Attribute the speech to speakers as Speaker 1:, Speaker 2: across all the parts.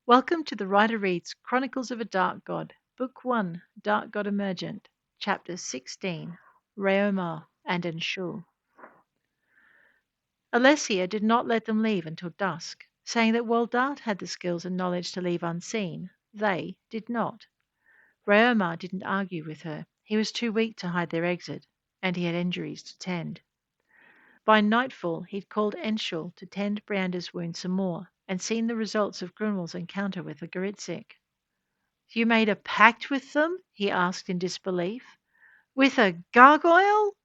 Speaker 1: Welcome to the Writer Reads Chronicles of a Dark God, Book 1, Dark God Emergent, Chapter 16, Raomar and Enshul. Alessia did not let them leave until dusk, saying that while Dart had the skills and knowledge to leave unseen, they did not. Raomar didn't argue with her. He was too weak to hide their exit, and he had injuries to tend. By nightfall, he'd called Enshul to tend Brianda's wound some more, and seen the results of Grunwald's encounter with the Garitsic. You made a pact with them? He asked in disbelief. With a gargoyle?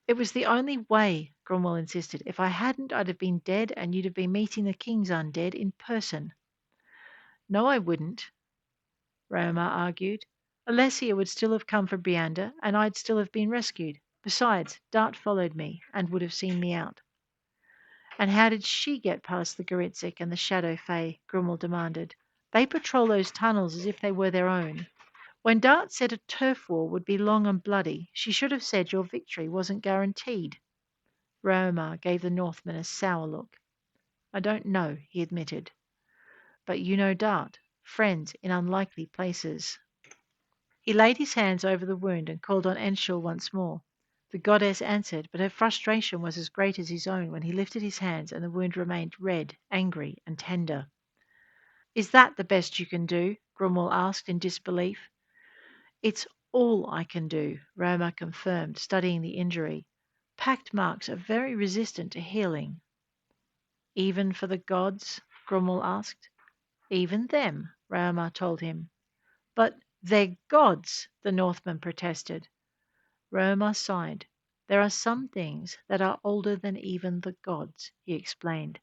Speaker 1: It was the only way, Cromwell insisted. If I hadn't, I'd have been dead and you'd have been meeting the king's undead in person. No, I wouldn't, Raomar argued. Alessia would still have come for Brianda, and I'd still have been rescued. Besides, Dart followed me and would have seen me out. And how did she get past the Garitsic and the Shadow Fae? Grumwell demanded. They patrol those tunnels as if they were their own. When Dart said a turf war would be long and bloody, she should have said your victory wasn't guaranteed. Raomar gave the Northman a sour look. I don't know, he admitted. But you know Dart, friends in unlikely places. He laid his hands over the wound and called on Enshul once more. The goddess answered, but her frustration was as great as his own when he lifted his hands and the wound remained red, angry, and tender. Is that the best you can do? Grumwell asked in disbelief. It's all I can do, Raomar confirmed, studying the injury. Pact marks are very resistant to healing. Even for the gods? Grumwell asked. Even them, Raomar told him. But they're gods, the Northman protested. Raomar sighed. There are some things that are older than even the gods, he explained.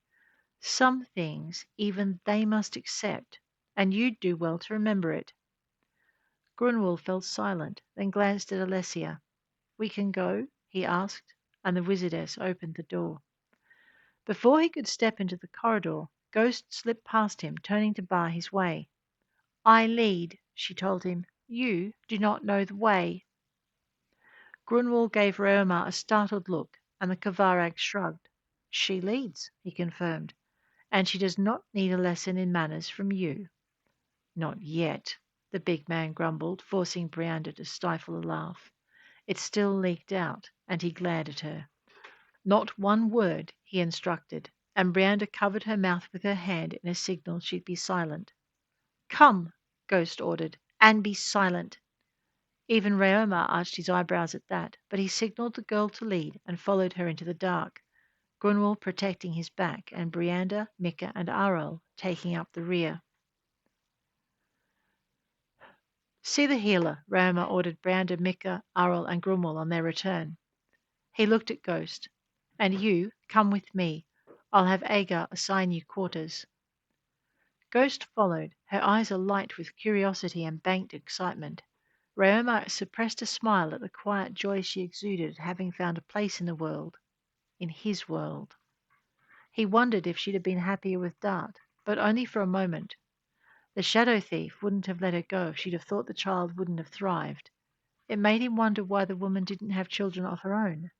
Speaker 1: Some things even they must accept, and you'd do well to remember it. Grunwald fell silent, then glanced at Alessia. We can go? He asked, and the wizardess opened the door. Before he could step into the corridor, Ghost slipped past him, turning to bar his way. I lead, she told him. You do not know the way. Grunwald gave Raomar a startled look, and the Kavarag shrugged. She leads, he confirmed, and she does not need a lesson in manners from you. Not yet, the big man grumbled, forcing Brianda to stifle a laugh. It still leaked out, and he glared at her. Not one word, he instructed, and Brianda covered her mouth with her hand in a signal she'd be silent. Come, Ghost ordered, and be silent. Even Raomar arched his eyebrows at that, but he signaled the girl to lead and followed her into the dark, Grunwald protecting his back and Brianda, Mika, and Arel taking up the rear. See the healer, Raomar ordered Brianda, Mika, Arel, and Grunwald on their return. He looked at Ghost. And you, come with me. I'll have Agar assign you quarters. Ghost followed, her eyes alight with curiosity and banked excitement. Raomar suppressed a smile at the quiet joy she exuded at having found a place in the world. In his world. He wondered if she'd have been happier with Dart, but only for a moment. The shadow thief wouldn't have let her go if she'd have thought the child wouldn't have thrived. It made him wonder why the woman didn't have children of her own.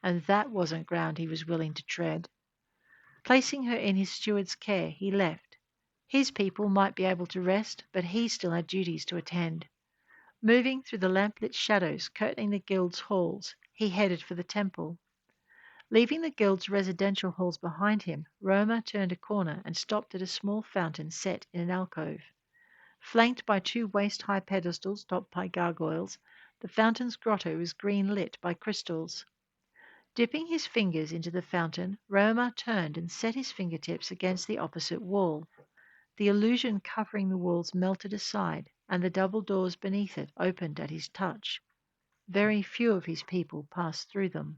Speaker 1: And that wasn't ground he was willing to tread. Placing her in his steward's care, he left. His people might be able to rest, but he still had duties to attend. Moving through the lamplit shadows curtaining the guild's halls, he headed for the temple. Leaving the guild's residential halls behind him, Raomar turned a corner and stopped at a small fountain set in an alcove. Flanked by two waist-high pedestals topped by gargoyles, the fountain's grotto was green-lit by crystals. Dipping his fingers into the fountain, Raomar turned and set his fingertips against the opposite wall. The illusion covering the walls melted aside, and the double doors beneath it opened at his touch. Very few of his people passed through them.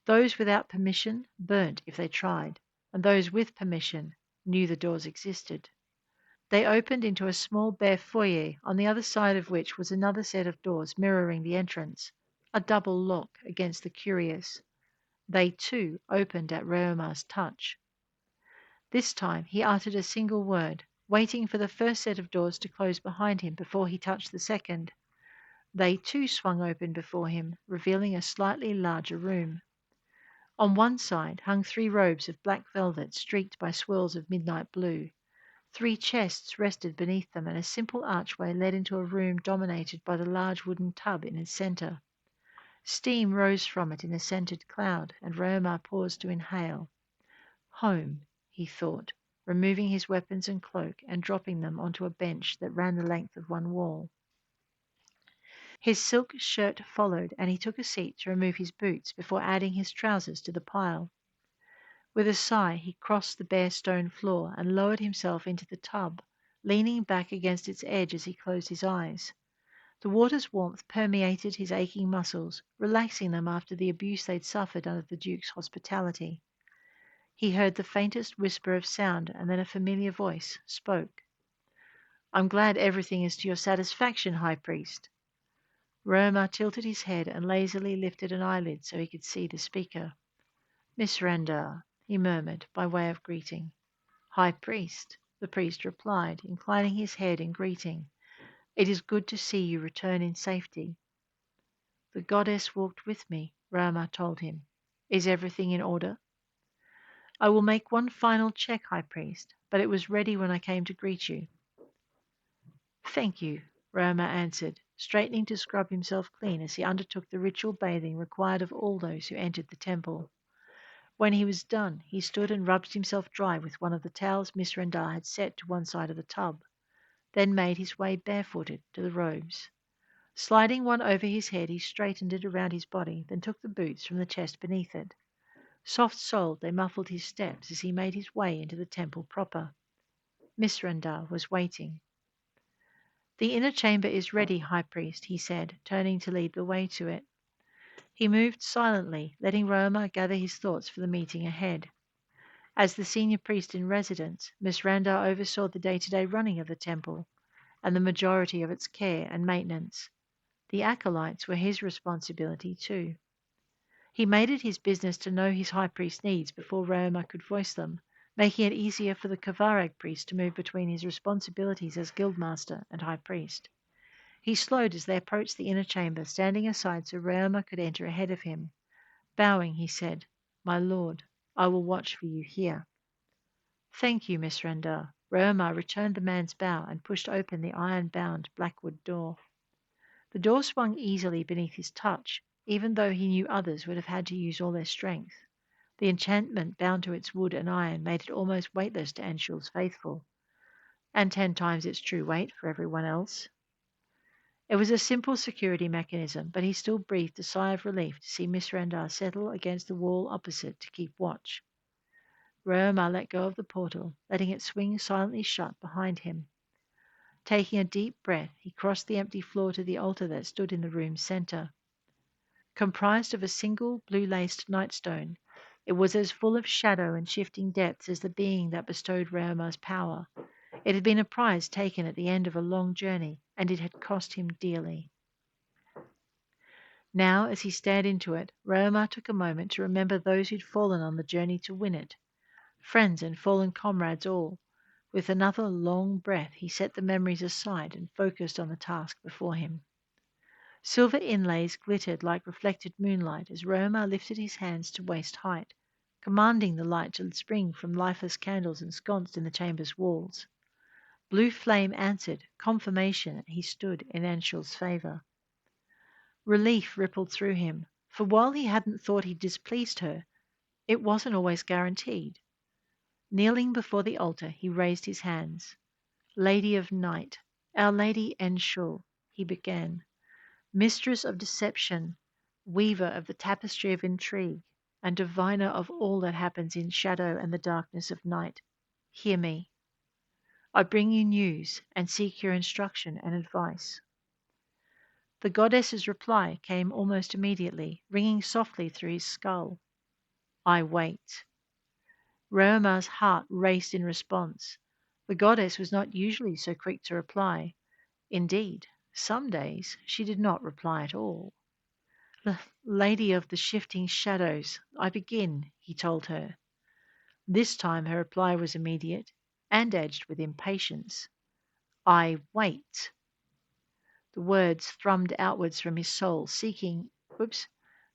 Speaker 1: Those without permission burnt if they tried, and those with permission knew the doors existed. They opened into a small bare foyer, on the other side of which was another set of doors mirroring the entrance, a double lock against the curious. They, too, opened at Raomar's touch. This time he uttered a single word, waiting for the first set of doors to close behind him before he touched the second. They, too, swung open before him, revealing a slightly larger room. On one side hung 3 robes of black velvet streaked by swirls of midnight blue. 3 chests rested beneath them, and a simple archway led into a room dominated by the large wooden tub in its centre. Steam rose from it in a scented cloud, and Raomar paused to inhale. Home, he thought, removing his weapons and cloak and dropping them onto a bench that ran the length of one wall. His silk shirt followed, and he took a seat to remove his boots before adding his trousers to the pile. With a sigh, he crossed the bare stone floor and lowered himself into the tub, leaning back against its edge as he closed his eyes. The water's warmth permeated his aching muscles, relaxing them after the abuse they'd suffered under the Duke's hospitality. He heard the faintest whisper of sound, and then a familiar voice spoke. "I'm glad everything is to your satisfaction, High Priest." Raomar tilted his head and lazily lifted an eyelid so he could see the speaker. "Miss Randar," he murmured by way of greeting. "High Priest," the priest replied, inclining his head in greeting. "It is good to see you return in safety." "The goddess walked with me," Raomar told him. "Is everything in order?" "I will make one final check, High Priest, but it was ready when I came to greet you." "Thank you," Raomar answered, straightening to scrub himself clean as he undertook the ritual bathing required of all those who entered the temple. When he was done, he stood and rubbed himself dry with one of the towels Miss Rendar had set to one side of the tub, then made his way barefooted to the robes. Sliding one over his head, he straightened it around his body, then took the boots from the chest beneath it. Soft-soled, they muffled his steps as he made his way into the temple proper. Miss Rendar was waiting. "The inner chamber is ready, High Priest," he said, turning to lead the way to it. He moved silently, letting Raomar gather his thoughts for the meeting ahead. As the senior priest in residence, Miss Randar oversaw the day-to-day running of the temple and the majority of its care and maintenance. The acolytes were his responsibility too. He made it his business to know his high priest needs before Raomar could voice them, making it easier for the Kavarag priest to move between his responsibilities as guildmaster and high priest. He slowed as they approached the inner chamber, standing aside so Raomar could enter ahead of him. Bowing, he said, "My lord, I will watch for you here." "Thank you, Miss Randar." Raomar returned the man's bow and pushed open the iron-bound blackwood door. The door swung easily beneath his touch, even though he knew others would have had to use all their strength. The enchantment bound to its wood and iron made it almost weightless to Enshul's faithful, and 10 times its true weight for everyone else. It was a simple security mechanism, but he still breathed a sigh of relief to see Miss Randar settle against the wall opposite to keep watch. Raomar let go of the portal, letting it swing silently shut behind him. Taking a deep breath, he crossed the empty floor to the altar that stood in the room's center. Comprised of a single blue-laced nightstone, it was as full of shadow and shifting depths as the being that bestowed Raomar's power. It had been a prize taken at the end of a long journey, and it had cost him dearly. Now, as he stared into it, Raomar took a moment to remember those who'd fallen on the journey to win it. Friends and fallen comrades all. With another long breath, he set the memories aside and focused on the task before him. Silver inlays glittered like reflected moonlight as Raomar lifted his hands to waist height, commanding the light to spring from lifeless candles ensconced in the chamber's walls. Blue flame answered, confirmation that he stood in Enshul's favour. Relief rippled through him, for while he hadn't thought he'd displeased her, it wasn't always guaranteed. Kneeling before the altar, he raised his hands. "Lady of Night, Our Lady Enshul," he began, "mistress of deception, weaver of the tapestry of intrigue, and diviner of all that happens in shadow and the darkness of night, hear me. I bring you news and seek your instruction and advice." The goddess's reply came almost immediately, ringing softly through his skull. "I wait." Raomar's heart raced in response. The goddess was not usually so quick to reply. Indeed, some days she did not reply at all. "Lady of the shifting shadows, I begin," he told her. This time her reply was immediate and edged with impatience. "I wait." The words thrummed outwards from his soul, the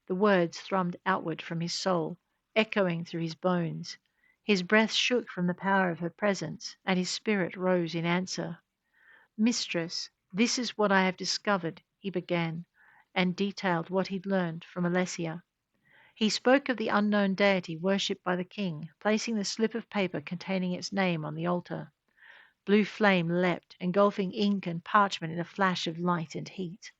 Speaker 1: words thrummed outward from his soul, echoing through his bones. His breath shook from the power of her presence, and his spirit rose in answer. Mistress, this is what I have discovered, he began, and detailed what he'd learned from Alessia. He spoke of the unknown deity worshipped by the king, placing the slip of paper containing its name on the altar. Blue flame leapt, engulfing ink and parchment in a flash of light and heat.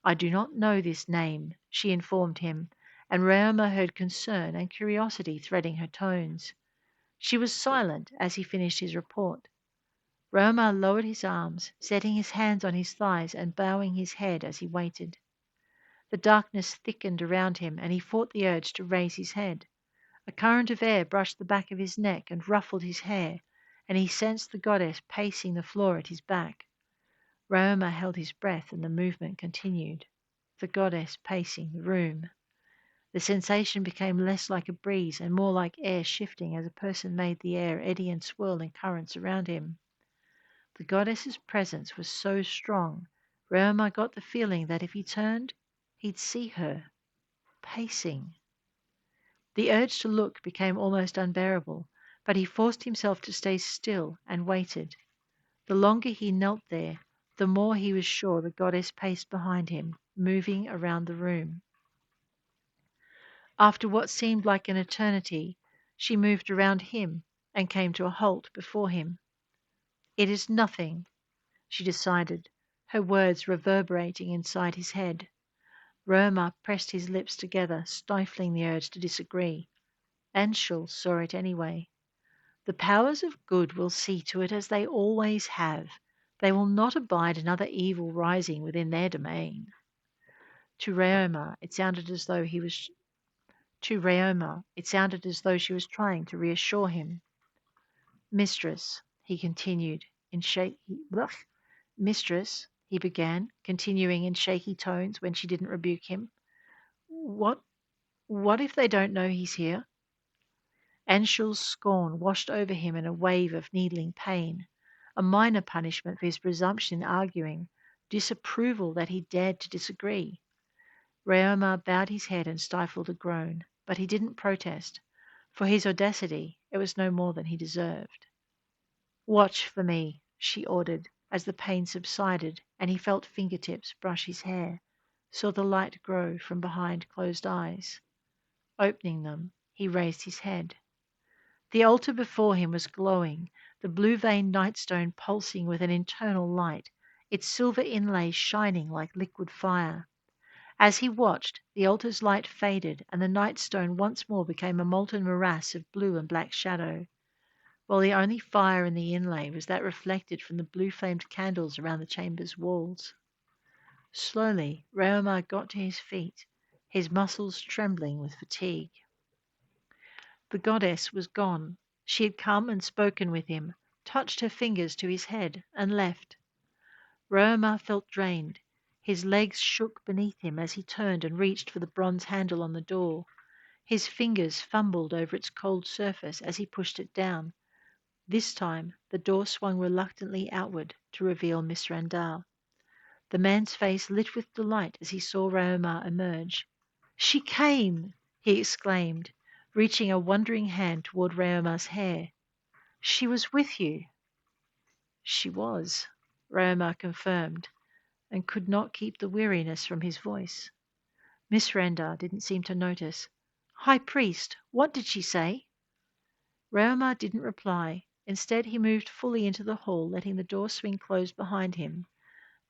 Speaker 1: I do not know this name, she informed him, and Raomar heard concern and curiosity threading her tones. She was silent as he finished his report. Raomar lowered his arms, setting his hands on his thighs and bowing his head as he waited. The darkness thickened around him, and he fought the urge to raise his head. A current of air brushed the back of his neck and ruffled his hair, and he sensed the goddess pacing the floor at his back. Raomar held his breath, and the movement continued. The goddess pacing the room. The sensation became less like a breeze and more like air shifting as a person made the air eddy and swirl in currents around him. The goddess's presence was so strong, Raomar got the feeling that if he turned, he'd see her, pacing. The urge to look became almost unbearable, but he forced himself to stay still and waited. The longer he knelt there, the more he was sure the goddess paced behind him, moving around the room. After what seemed like an eternity, she moved around him and came to a halt before him. It is nothing, she decided, her words reverberating inside his head. Raomar pressed his lips together, stifling the urge to disagree. Enshul saw it anyway. The powers of good will see to it as they always have. They will not abide another evil rising within their domain. To Raomar, it sounded as though she was trying to reassure him. Mistress, he continued in Mistress, he began, continuing in shaky tones when she didn't rebuke him. What if they don't know he's here? Enshul's scorn washed over him in a wave of needling pain, a minor punishment for his presumption in arguing, disapproval that he dared to disagree. Raomar bowed his head and stifled a groan, but he didn't protest. For his audacity, it was no more than he deserved. Watch for me, she ordered, as the pain subsided and he felt fingertips brush his hair, saw the light grow from behind closed eyes. Opening them, he raised his head. The altar before him was glowing, the blue-veined nightstone pulsing with an internal light, its silver inlay shining like liquid fire. As he watched, the altar's light faded, and the nightstone once more became a molten morass of blue and black shadow, while the only fire in the inlay was that reflected from the blue-flamed candles around the chamber's walls. Slowly, Raomar got to his feet, his muscles trembling with fatigue. The goddess was gone. She had come and spoken with him, touched her fingers to his head, and left. Raomar felt drained. His legs shook beneath him as he turned and reached for the bronze handle on the door. His fingers fumbled over its cold surface as he pushed it down. This time, the door swung reluctantly outward to reveal Miss Randall. The man's face lit with delight as he saw Raomar emerge. She came! He exclaimed, reaching a wondering hand toward Raomar's hair. She was with you. She was, Raomar confirmed, and could not keep the weariness from his voice. Miss Randall didn't seem to notice. High priest, what did she say? Raomar didn't reply. Instead, he moved fully into the hall, letting the door swing closed behind him.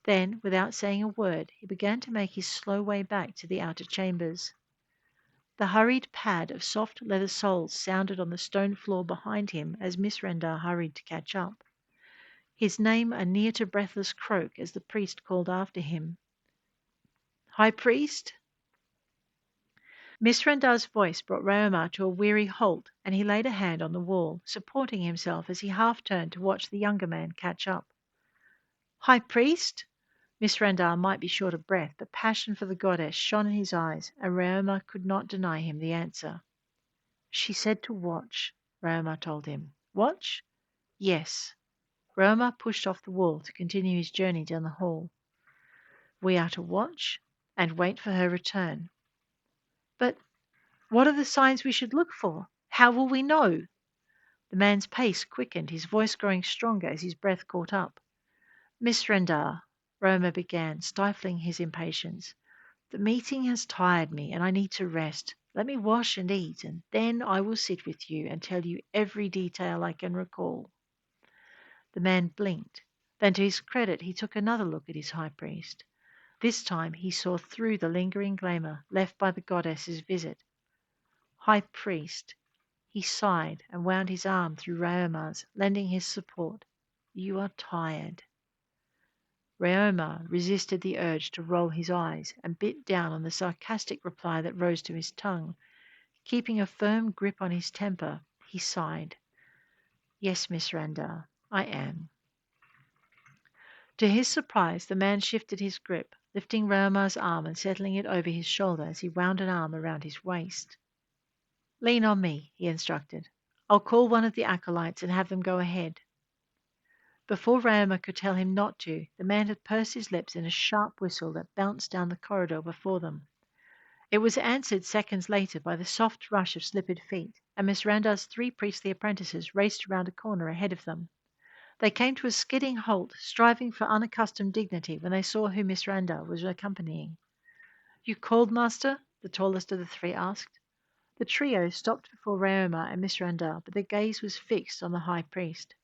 Speaker 1: Then, without saying a word, he began to make his slow way back to the outer chambers. The hurried pad of soft leather soles sounded on the stone floor behind him as Miss Randall hurried to catch up. His name a near to breathless croak as the priest called after him. High priest? Miss Randall's voice brought Raomar to a weary halt, and he laid a hand on the wall, supporting himself as he half turned to watch the younger man catch up. High priest? Miss Randall might be short of breath, but passion for the goddess shone in his eyes, and Raomar could not deny him the answer. She said to watch, Raomar told him. Watch? Yes. Raomar pushed off the wall to continue his journey down the hall. We are to watch and wait for her return. But what are the signs we should look for? How will we know? The man's pace quickened, his voice growing stronger as his breath caught up. Miss Rendar, Raomar began, stifling his impatience. The meeting has tired me, and I need to rest. Let me wash and eat, and then I will sit with you and tell you every detail I can recall. The man blinked. Then, to his credit, he took another look at his high priest. This time he saw through the lingering glamour left by the goddess's visit. High priest, he sighed and wound his arm through Raomar's, lending his support. You are tired. Raomar resisted the urge to roll his eyes and bit down on the sarcastic reply that rose to his tongue. Keeping a firm grip on his temper, he sighed. Yes, Miss Rendar, I am. To his surprise, the man shifted his grip, lifting Raomar's arm and settling it over his shoulder as he wound an arm around his waist. Lean on me, he instructed. I'll call one of the acolytes and have them go ahead. Before Raomar could tell him not to, the man had pursed his lips in a sharp whistle that bounced down the corridor before them. It was answered seconds later by the soft rush of slippered feet, and Miss Randar's 3 priestly apprentices raced around a corner ahead of them. They came to a skidding halt, striving for unaccustomed dignity when they saw who Miss Randar was accompanying. You called, Master? The tallest of the 3 asked. The trio stopped before Raomar and Miss Randar, but their gaze was fixed on the high priest.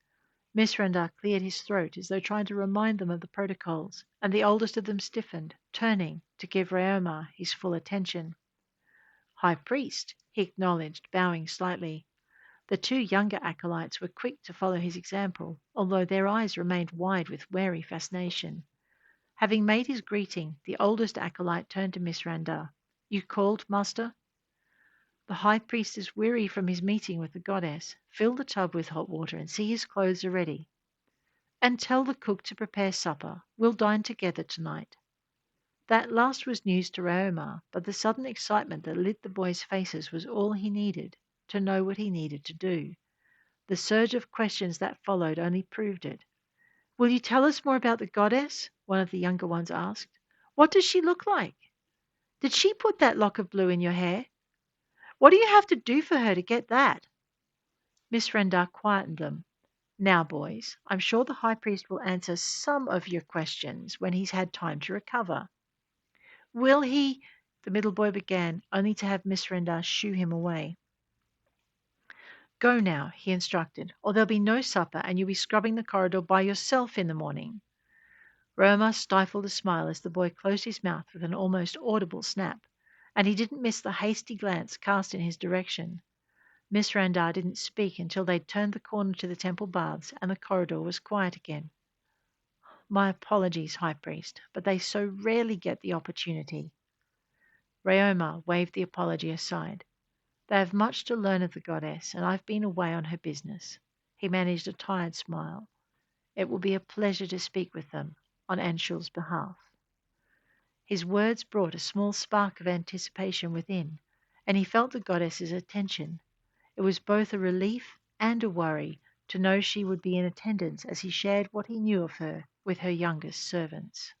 Speaker 1: Miss Randar cleared his throat as though trying to remind them of the protocols, and the oldest of them stiffened, turning to give Raomar his full attention. High priest, he acknowledged, bowing slightly. The 2 younger acolytes were quick to follow his example, although their eyes remained wide with wary fascination. Having made his greeting, the oldest acolyte turned to Miss Randar. You called, Master? The high priest is weary from his meeting with the goddess. Fill the tub with hot water and see his clothes are ready. And tell the cook to prepare supper. We'll dine together tonight. That last was news to Raomar, but the sudden excitement that lit the boys' faces was all he needed to know what he needed to do. The surge of questions that followed only proved it. Will you tell us more about the goddess? One of the younger ones asked. What does she look like? Did she put that lock of blue in your hair? What do you have to do for her to get that? Miss Rendar quietened them. Now, boys, I'm sure the high priest will answer some of your questions when he's had time to recover. Will he? The middle boy began, only to have Miss Rendar shoo him away. Go now, he instructed, or there'll be no supper and you'll be scrubbing the corridor by yourself in the morning. Raomar stifled a smile as the boy closed his mouth with an almost audible snap, and he didn't miss the hasty glance cast in his direction. Miss Randar didn't speak until they'd turned the corner to the temple baths and the corridor was quiet again. My apologies, High Priest, but they so rarely get the opportunity. Raomar waved the apology aside. They have much to learn of the goddess, and I've been away on her business. He managed a tired smile. It will be a pleasure to speak with them on Enshul's behalf. His words brought a small spark of anticipation within, and he felt the goddess's attention. It was both a relief and a worry to know she would be in attendance as he shared what he knew of her with her youngest servants.